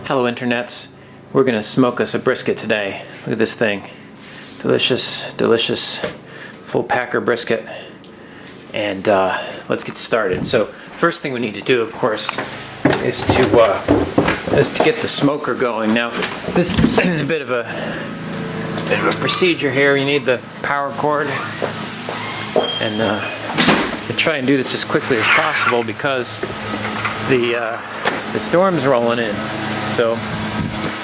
Hello internets, we're gonna smoke us a brisket today. Look at this thing. Delicious, delicious full packer brisket. And let's get started. So first thing we need to do, of course, is to get the smoker going. Now this is a bit of a procedure here. You need the power cord, and to try and do this as quickly as possible because the storm's rolling in. So,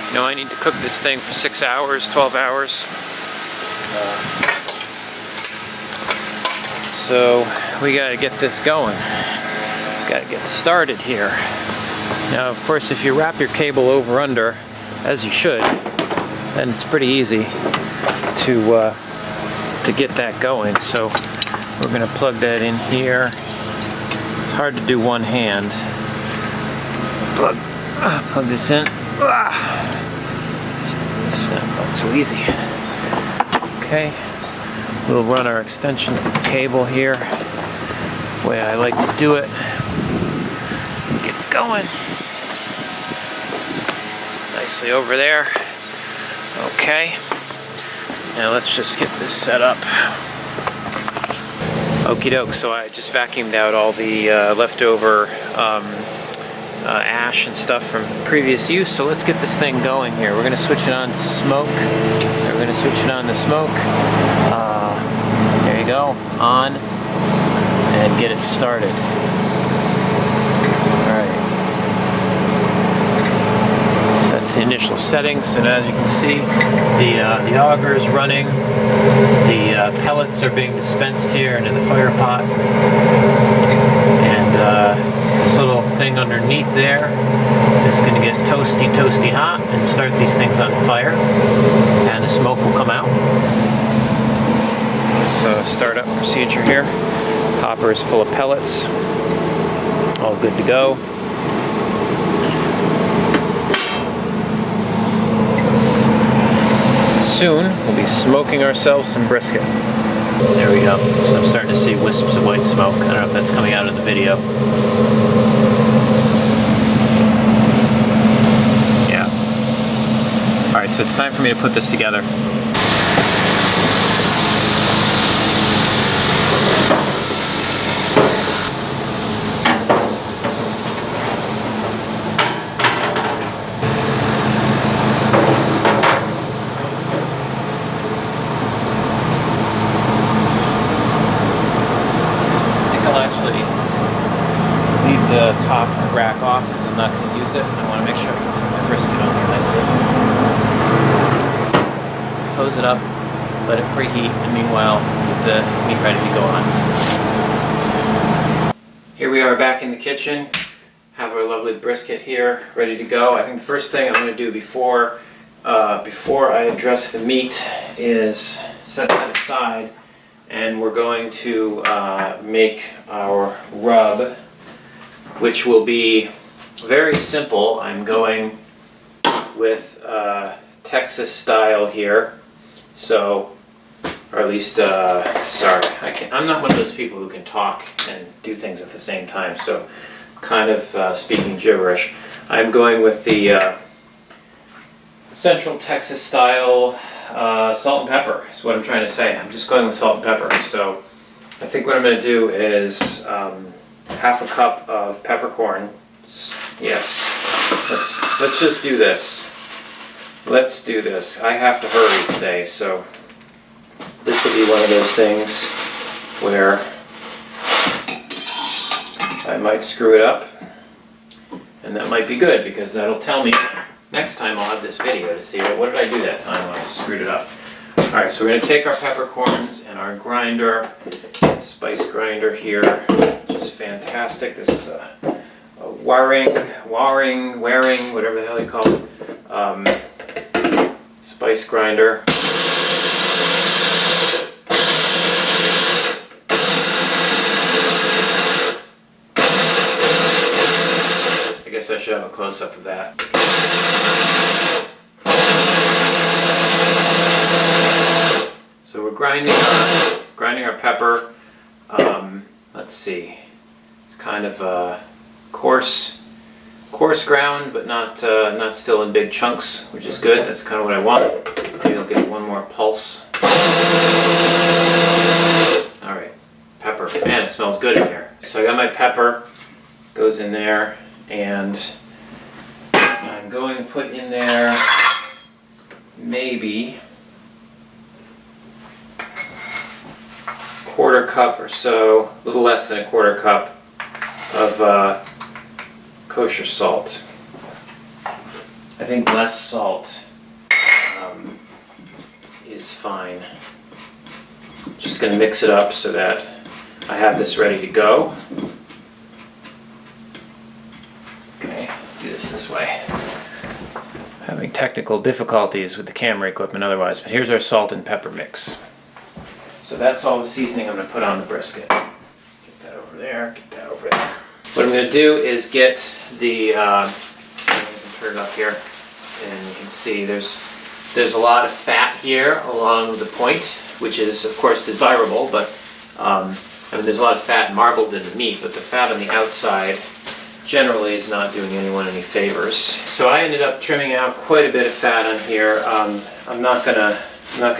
you know, I need to cook this thing for 6 hours, 12 hours. So we gotta get this going. Gotta get started here. Now, of course, if you wrap your cable over under, as you should, then it's pretty easy to get that going. So we're gonna plug that in here. It's hard to do one hand. Plug this in. It's not so easy. Okay, we'll run our extension cable here, the way I like to do it. Get it going. Nicely over there. Okay, now let's just get this set up. Okie doke, so I just vacuumed out all the leftover ash and stuff from previous use, so let's get this thing going here. We're going to switch it on to smoke. We're going to switch it on to smoke. There you go, on, and get it started. Alright. So that's the initial settings, and as you can see, the auger is running. The pellets are being dispensed here into the fire pot. And this little thing underneath there is going to get toasty hot and start these things on fire, and the smoke will come out. So startup procedure here. Hopper is full of pellets, all good to go. Soon we'll be smoking ourselves some brisket. There we go. So I'm starting to see wisps of white smoke. I don't know if that's coming out in the video. Yeah. Alright, so it's time for me to put this together. The top rack off because I'm not going to use it. I want to make sure I can put my brisket on here nicely. Close it up, let it preheat, and meanwhile get the meat ready to go on. Here we are back in the kitchen. Have our lovely brisket here ready to go. I think the first thing I'm going to do before I address the meat is set that aside, and we're going to make our rub, which will be very simple. I'm going with Texas style here. So, or at least, sorry, I'm not one of those people who can talk and do things at the same time, so kind of speaking gibberish. I'm going with the Central Texas style salt and pepper, is what I'm trying to say. I'm just going with salt and pepper. So I think what I'm going to do is half a cup of peppercorn. Yes. Let's just do this. Let's do this. I have to hurry today, so this will be one of those things where I might screw it up, and that might be good because that'll tell me next time I'll have this video to see what did I do that time when I screwed it up. Alright, so we're going to take our peppercorns and our grinder, spice grinder here, which is fantastic. This is a Waring, whatever the hell you call it, spice grinder. I guess I should have a close-up of that. So we're grinding our pepper. Let's see. It's kind of coarse. coarse ground, but not still in big chunks, which is good. That's kind of what I want. Maybe I'll give it one more pulse. All right, pepper. Man, it smells good in here. So I got my pepper, goes in there, and I'm going to put in there maybe quarter cup or so, a little less than a quarter cup of kosher salt. I think less salt is fine. Just going to mix it up so that I have this ready to go. Okay, do this way. Having technical difficulties with the camera equipment otherwise, but here's our salt and pepper mix. So that's all the seasoning I'm going to put on the brisket. Get that over there, get that over there. What I'm going to do is get the, turn it up here, and you can see there's a lot of fat here along the point, which is of course desirable, but I mean there's a lot of fat marbled in the meat, but the fat on the outside generally is not doing anyone any favors. So I ended up trimming out quite a bit of fat on here. I'm not gonna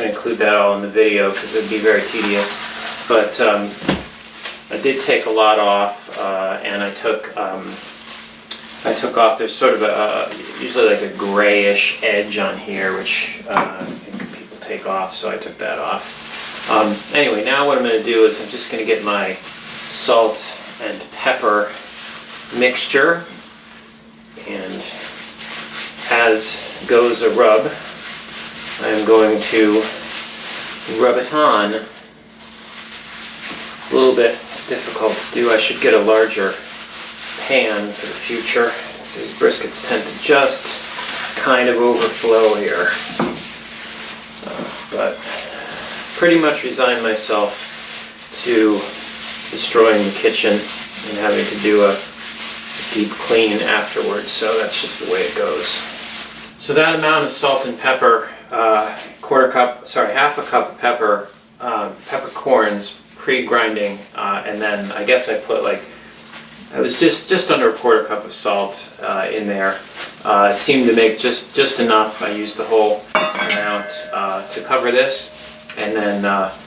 include that all in the video because it'd be very tedious, but I did take a lot off, and I took off, there's sort of usually like a grayish edge on here, which I think people take off, so I took that off. Anyway, now what I'm going to do is I'm just going to get my salt and pepper mixture, and as goes a rub, I'm going to rub it on. A little bit difficult to do. I should get a larger pan for the future. These briskets tend to just kind of overflow here. But pretty much resigned myself to destroying the kitchen and having to do a deep clean afterwards, so that's just the way it goes. So that amount of salt and pepper, half a cup of pepper, peppercorns pre-grinding, and then I guess I put it was just under a quarter cup of salt in there. It seemed to make just enough. I used the whole amount to cover this, and then as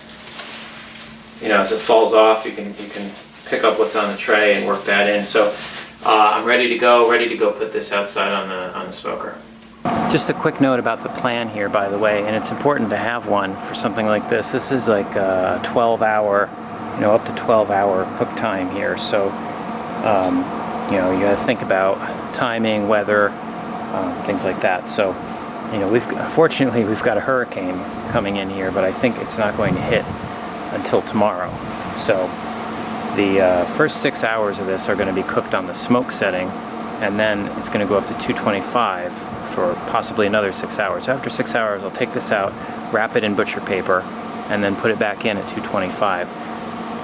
it falls off, you can pick up what's on the tray and work that in. So I'm ready to go put this outside on the smoker. Just a quick note about the plan here, by the way, and it's important to have one for something like this. This is like a 12-hour, up to 12-hour cook time here. So, you got to think about timing, weather, things like that. So, fortunately we've got a hurricane coming in here, but I think it's not going to hit until tomorrow. So, the first 6 hours of this are going to be cooked on the smoke setting, and then it's going to go up to 225 for possibly another 6 hours. So after 6 hours, I'll take this out, wrap it in butcher paper, and then put it back in at 225.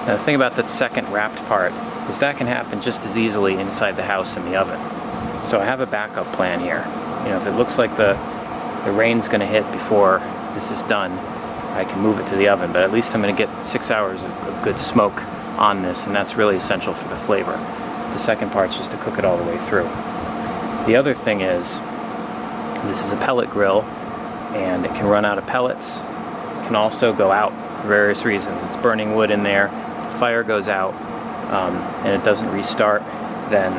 Now the thing about that second wrapped part is that can happen just as easily inside the house in the oven. So I have a backup plan here. If it looks like the rain's going to hit before this is done, I can move it to the oven, but at least I'm going to get 6 hours of good smoke on this, and that's really essential for the flavor. The second part's just to cook it all the way through. The other thing is, this is a pellet grill, and it can run out of pellets. It can also go out for various reasons. It's burning wood in there. If the fire goes out and it doesn't restart, then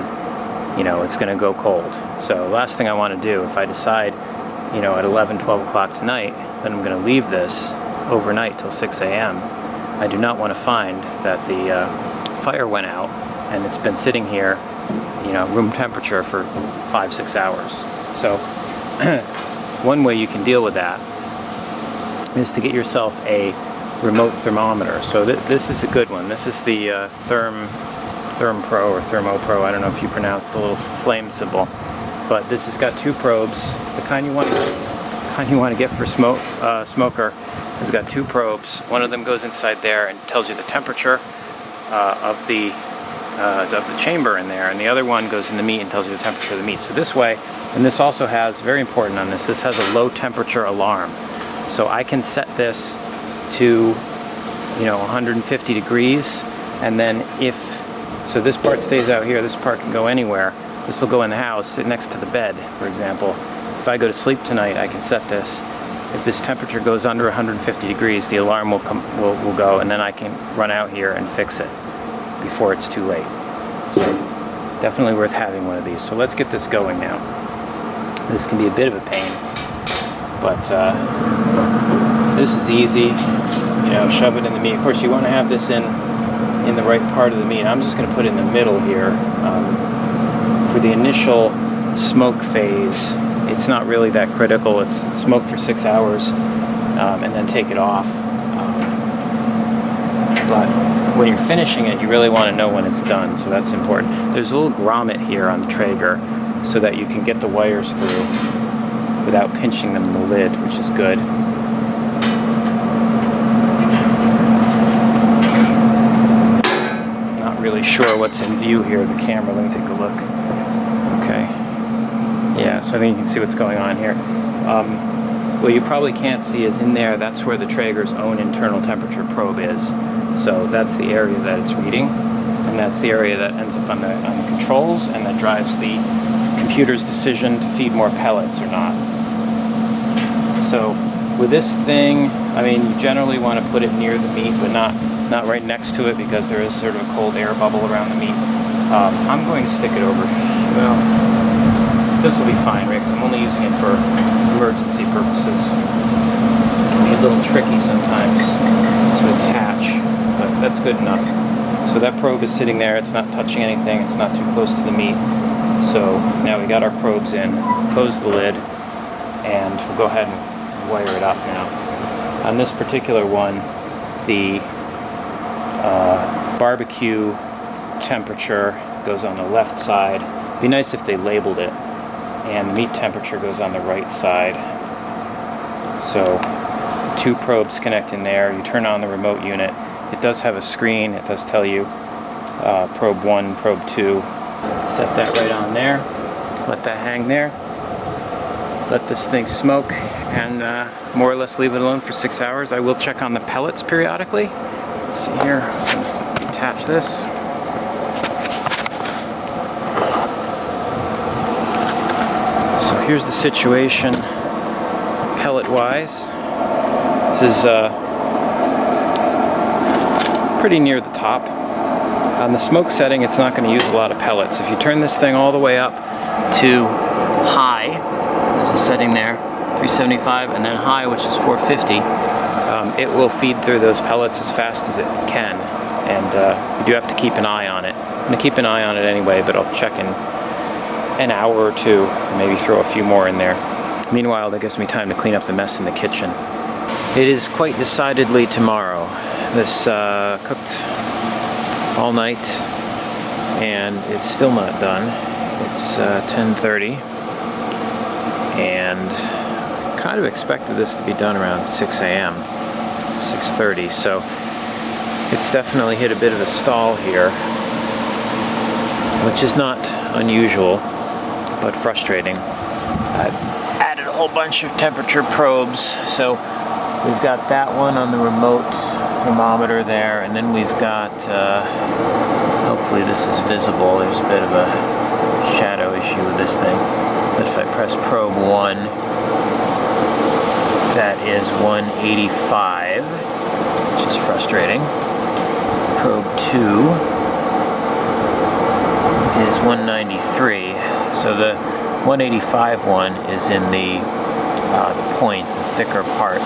it's going to go cold. So last thing I want to do, if I decide at 11, 12 o'clock tonight that I'm going to leave this overnight till 6 a.m., I do not want to find that the fire went out and it's been sitting here, room temperature for 5-6 hours. So one way you can deal with that is to get yourself a remote thermometer. So this is a good one. This is the Therm Pro or Thermo Pro. I don't know if you pronounce the little flame symbol, but this has got two probes. The kind you want to get for smoker has got two probes. One of them goes inside there and tells you the temperature of the chamber in there, and the other one goes in the meat and tells you the temperature of the meat. So this way, and this also has, very important on this has a low temperature alarm. So I can set this to 150 degrees, and then so this part stays out here, this part can go anywhere. This will go in the house, sit next to the bed, for example. If I go to sleep tonight, I can set this. If this temperature goes under 150 degrees, the alarm will go, and then I can run out here and fix it before it's too late. So definitely worth having one of these. So let's get this going now. This can be a bit of a pain, but this is easy. You know, shove it in the meat. Of course, you want to have this in the right part of the meat. I'm just going to put it in the middle here. For the initial smoke phase, it's not really that critical. It's smoke for 6 hours and then take it off. But when you're finishing it, you really want to know when it's done, so that's important. There's a little grommet here on the Traeger so that you can get the wires through without pinching them in the lid, which is good. Not really sure what's in view here, the camera. Let me take a look. Okay. Yeah, so I think you can see what's going on here. What you probably can't see is in there, that's where the Traeger's own internal temperature probe is. So that's the area that it's reading, and that's the area that ends up on the controls, and that drives the computer's decision to feed more pellets or not. So with this thing, I mean, you generally want to put it near the meat, but not right next to it, because there is sort of a cold air bubble around the meat. I'm going to stick it over. Well, this will be fine, right? Because I'm only using it for emergency purposes. It can be a little tricky sometimes to attach, but that's good enough. So that probe is sitting there. It's not touching anything. It's not too close to the meat. So now we got our probes in. Close the lid, and we'll go ahead and wire it up now. On this particular one, the barbecue temperature goes on the left side. It'd be nice if they labeled it. And the meat temperature goes on the right side. So 2 probes connect in there. You turn on the remote unit. It does have a screen. It does tell you probe 1, probe 2. Set that right on there. Let that hang there. Let this thing smoke and more or less leave it alone for 6 hours. I will check on the pellets periodically. Let's see here. Attach this. Here's the situation pellet-wise. This is pretty near the top. On the smoke setting, it's not going to use a lot of pellets. If you turn this thing all the way up to high, there's a setting there, 375, and then high, which is 450, it will feed through those pellets as fast as it can. And you do have to keep an eye on it. I'm going to keep an eye on it anyway, but I'll check in an hour or two, maybe throw a few more in there. Meanwhile, that gives me time to clean up the mess in the kitchen. It is quite decidedly tomorrow. This cooked all night, and it's still not done. It's 10:30, and I kind of expected this to be done around 6 a.m., 6:30, so it's definitely hit a bit of a stall here, which is not unusual, but frustrating. I've added a whole bunch of temperature probes, so we've got that one on the remote thermometer there, and then we've got, hopefully this is visible, there's a bit of a shadow issue with this thing, but if I press probe 1, that is 185, which is frustrating. Probe 2 is 193, so the 185 one is in the point, the thicker part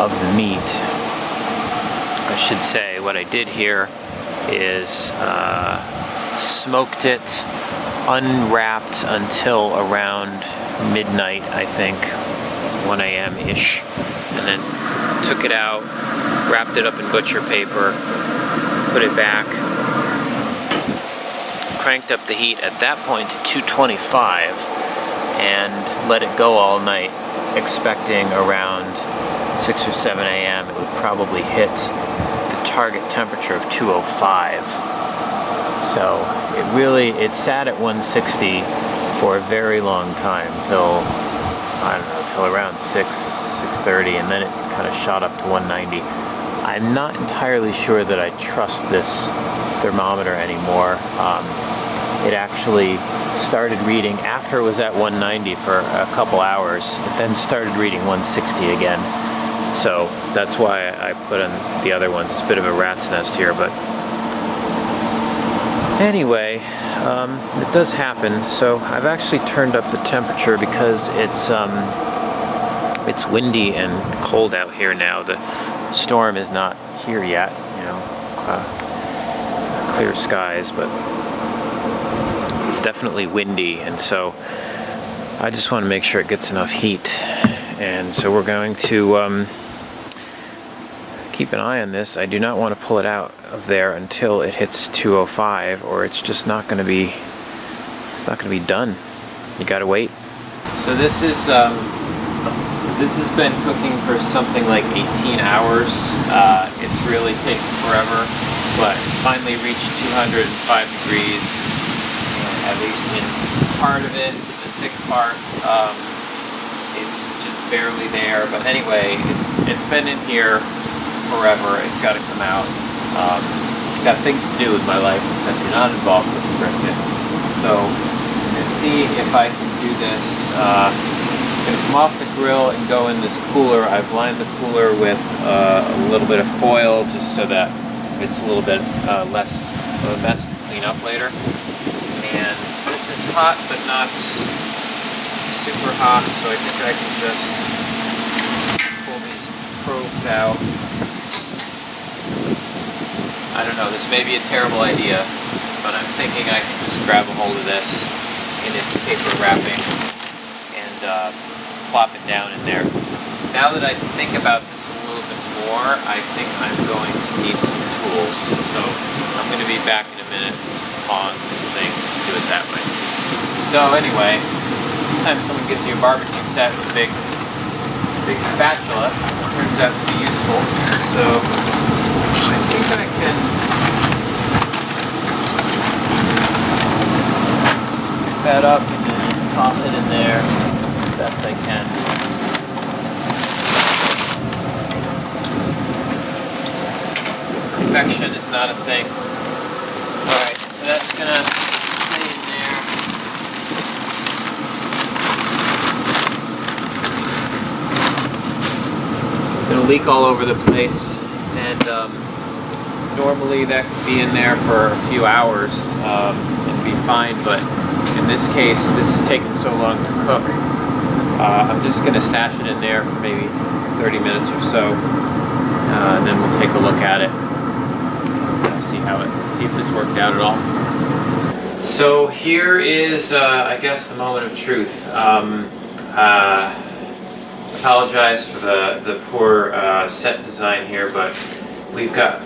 of the meat. I should say what I did here is smoked it, unwrapped until around midnight, I think, 1 a.m.-ish, and then took it out, wrapped it up in butcher paper, put it back, cranked up the heat at that point to 225 and let it go all night, expecting around 6 or 7 a.m. it would probably hit the target temperature of 205. So it sat at 160 for a very long time, till, I don't know, till around 6:30, and then it kind of shot up to 190. I'm not entirely sure that I trust this thermometer anymore. It actually started reading after it was at 190 for a couple hours. It then started reading 160 again. So that's why I put in the other ones. It's a bit of a rat's nest here, but anyway, it does happen. So I've actually turned up the temperature because it's windy and cold out here now. The storm is not here yet, you know, clear skies, but it's definitely windy, and so I just want to make sure it gets enough heat. And so we're going to keep an eye on this. I do not want to pull it out of there until it hits 205, or it's just not going to be, it's not going to be done. You gotta wait. So this has been cooking for something like 18 hours. It's really taken forever, but it's finally reached 205 degrees, at least in part of it. The thick part, it's just barely there. But anyway, it's been in here forever. It's got to come out. Got things to do with my life that do not involve cooking brisket. So I'm going to see if I can do this. I'm going to come off the grill and go in this cooler. I've lined the cooler with a little bit of foil just so that it's a little bit less of a mess to clean up later. And this is hot, but not super hot, so I think I can just pull these probes out. I don't know, this may be a terrible idea, but I'm thinking I can just grab a hold of this in its paper wrapping and plop it down in there. Now that I think about this a little bit more, I think I'm going to need some tools. So I'm going to be back in a minute with some tongs and things to do it that way. So anyway, anytime someone gives you a barbecue set with a big spatula, it turns out to be useful. So I think I can pick that up and toss it in there as best I can. Perfection is not a thing. Alright, so that's gonna stay in there. It's gonna leak all over the place, and normally that could be in there for a few hours and be fine, but in this case, this has taken so long to cook. I'm just going to stash it in there for maybe 30 minutes or so, and then we'll take a look at it, see if this worked out at all. So here is, I guess, the moment of truth. Apologize for the poor set design here, but we've got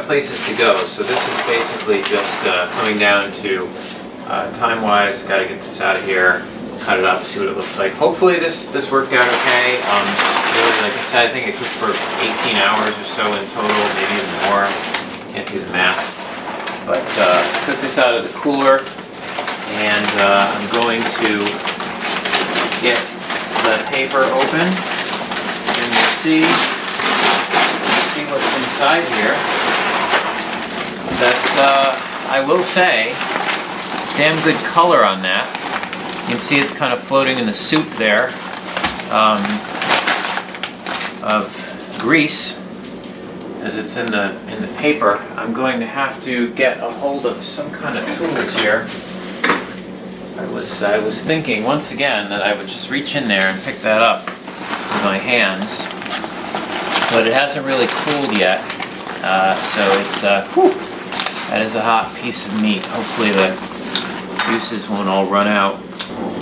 places to go. So this is basically just coming down to time-wise. Got to get this out of here, cut it up, see what it looks like. Hopefully this worked out okay. Really, like I said, I think it cooked for 18 hours or so in total, maybe even more. Can't do the math. But took this out of the cooler, and I'm going to get the paper open, and we'll see what's inside here. That's, I will say, damn good color on that. You can see it's kind of floating in the soup there of grease, as it's in the paper. I'm going to have to get a hold of some kind of tools here. I was thinking once again that I would just reach in there and pick that up with my hands, but it hasn't really cooled yet, so it's that is a hot piece of meat. Hopefully the juices won't all run out.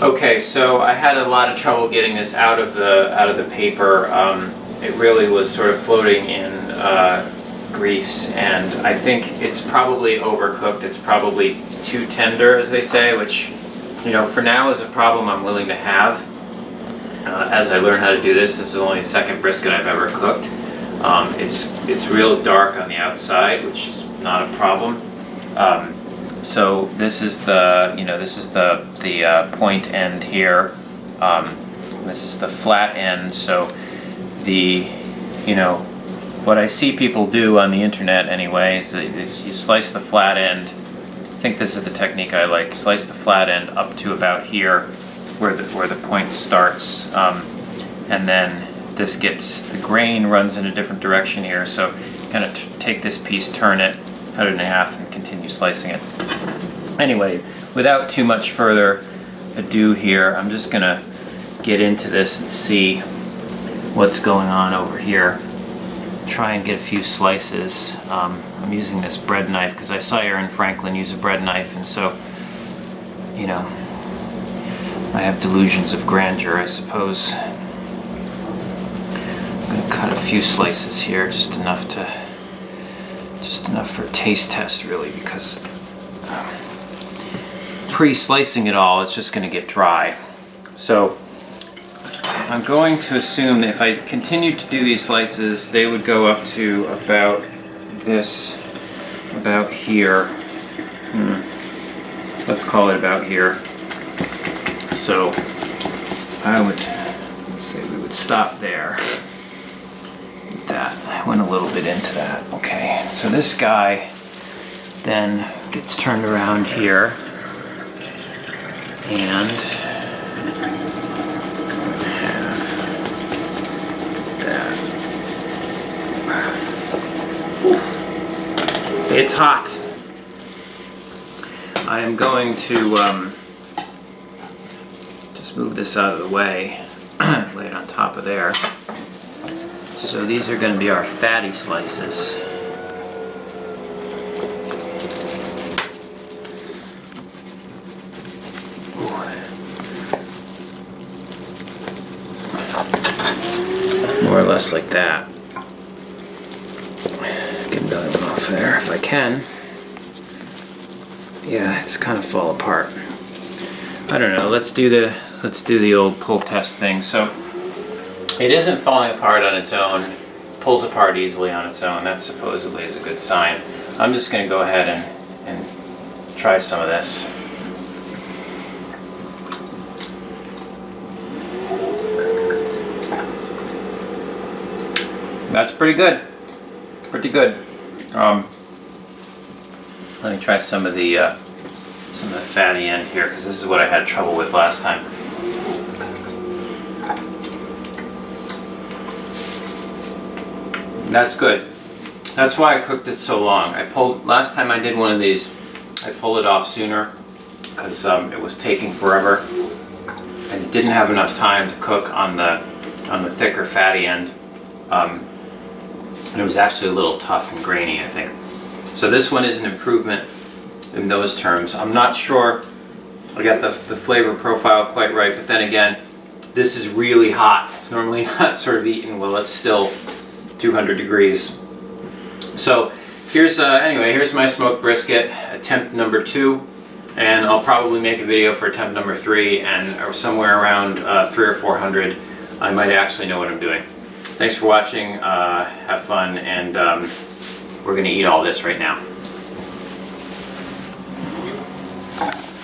Okay, so I had a lot of trouble getting this out of the paper. It really was sort of floating in grease, and I think it's probably overcooked. It's probably too tender, as they say, which, you know, for now is a problem I'm willing to have. As I learn how to do this is only the second brisket I've ever cooked. It's real dark on the outside, which is not a problem. So this is the point end here. This is the flat end. So what I see people do on the internet anyway is you slice the flat end think this is the technique I like. Slice the flat end up to about here, where the point starts, and then this gets, the grain runs in a different direction here, so kind of take this piece, turn it, cut it in half, and continue slicing it. Anyway, without too much further ado here, I'm just gonna get into this and see what's going on over here. Try and get a few slices. I'm using this bread knife because I saw Aaron Franklin use a bread knife, and so, you know, I have delusions of grandeur, I suppose. I'm gonna cut a few slices here, just enough for a taste test, really, because pre-slicing it all, it's just gonna get dry. So I'm going to assume that if I continued to do these slices, they would go up to about this, about here. Let's call it about here. So I would, let's say we would stop there. That, I went a little bit into that. Okay, so this guy then gets turned around here, and it's hot. I am going to just move this out of the way, lay it on top of there. So these are going to be our fatty slices. More or less like that. Get another one off there if I can. Yeah, it's kind of fall apart. I don't know. Let's do the old pull test thing. So it isn't falling apart on its own. It pulls apart easily on its own. That supposedly is a good sign. I'm just going to go ahead and try some of this. That's pretty good. Pretty good. Let me try some of the fatty end here, because this is what I had trouble with last time. That's good. That's why I cooked it so long. Last time I did one of these, I pulled it off sooner because it was taking forever. I didn't have enough time to cook on the thicker fatty end. And it was actually a little tough and grainy, I think. So this one is an improvement in those terms. I'm not sure I got the flavor profile quite right, but then again, this is really hot. It's normally not sort of eaten while it's still 200 degrees. So here's here's my smoked brisket, attempt number 2, and I'll probably make a video for attempt number 3, and or somewhere around 300 or 400, I might actually know what I'm doing. Thanks for watching, have fun, and we're going to eat all this right now.